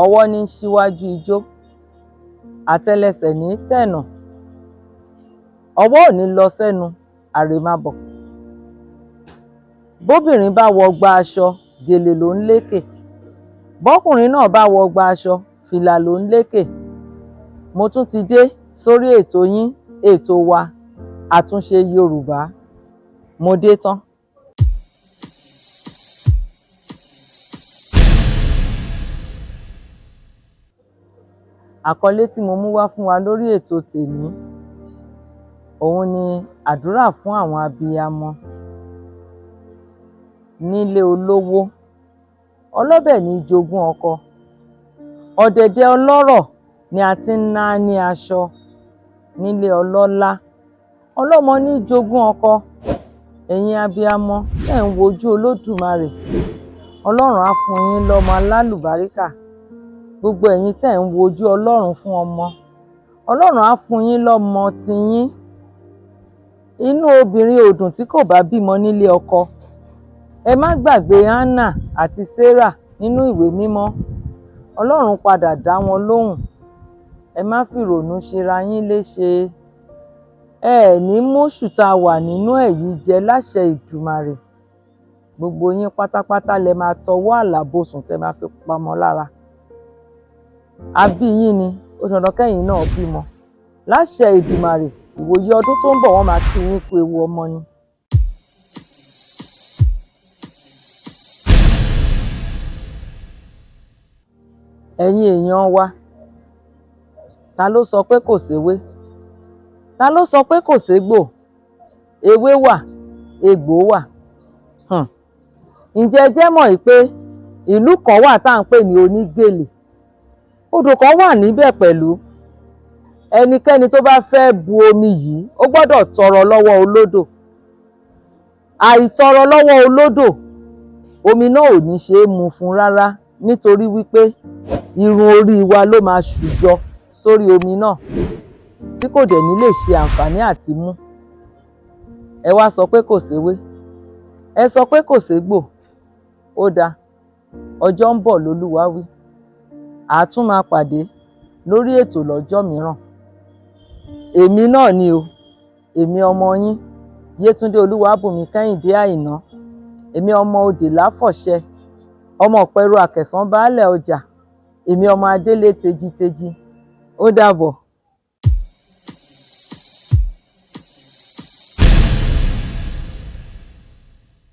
ọwọ́ ní síwájú ijó, àtẹ́lẹsẹ̀ ní tẹ̀nà, ọwọ́ ò ní lọ sẹ́nu àrèmábọ̀. Bóbìnrin bá wọ gba aṣọ, gèlè ló ń lékè. Bọ́kùnrin náà bá wọ gba aṣọ, fìlà ló ń lékè. Mo tún ti dé sórí ètò yín, ètò wa Àtúnṣe Yorùbá. Mo dé tán. Àkọlé tí mo mú wá fún wa lórí ètò tèmi, òun ni àdúrà fún àwọn abiyamọ nílé olówó. Ọlọ́bẹ̀ ní í jogún ọkọ, ọ̀dẹ̀dẹ̀ ọlọ́rọ̀ ni a ti ń náání aṣọ nílé ọlọ́lá. Ọlọ́mọ ní í jogún ọkọ. Ẹ̀yin abiyamọ tẹ́ ń wojú Olódùmarè, Ọlọ́run á fún yín lọ́mọ alálùbáríkà. Gbogbo ẹ̀yin tẹ́ ń wojú Ọlọ́run fún ọmọ, Ọlọ́run á fún yín lọ́mọ tiyín. Inú obìnrin ò dùn tí kò bá bímọ nílé ọkọ. Ẹ má gbàgbé Hánà àti Sárà nínú ìwé mímọ́. Ọlọ́run padà dá wọn lóhùn. Ẹ má fìrònú ṣera yín léṣe. Ẹ ní móṣù tá a wà nínú ẹ̀ yìí jẹ láṣẹ Ìdùmarè. Gbogbo yín pátápátá lẹ máa tọwọ́ àlàbòsùn tẹ máa fi pamọ́ lára. A bí yín ni, ó dandan kẹ́yìn náà bímọ. Láṣẹ Ìdùmarè, ìwòye ọdún tó ń bọ̀ wọ́n máa kí yín kú ewu ọmọ ni. Ẹ̀yin èèyàn wa, ta ló sọ pé kò séwé? Ta ló sọ pé kò ségbò? Ewé wà, egbò wà. Ǹjẹ́ ẹ jẹ́ mọ̀ pé ìlú kan wà tá à ń pè ní Onígèlè? Odò kan wà níbẹ̀ pẹ̀lú. Ẹnikẹ́ni tó bá fẹ́ bu omi yìí, ó gbọ́dọ̀ tọrọ lọ́wọ́ olódò. Àìtọrọ lọ́wọ́ olódò, omi náà ò ní ṣe é mu fún rárá, nítorí wípé irun orí wa ló máa ṣùjọ sórí omi náà, tí kò dẹ̀ ní lè ṣe àǹfààní àti mú. Ẹ wá sọ pé kò séwé, ẹ sọ pé kò ségbò. Ó dáa, ọjọ́ ń bọ̀ lolúwa wí. A tún máa pàdé lórí ètò lọ́jọ́ mìíràn. Èmi náà ni o, èmi ọmọ yín, Yétúndé Olúwabùnmi Kẹ́hìndé Àìná. Èmi ọmọ Òdè Láfọ̀ṣẹ, ọmọ Ọ̀pẹ̀rù Àkẹ̀sán baálẹ̀ ọjà. Èmi ọmọ Adélé tejiteji. Ó dàbọ̀.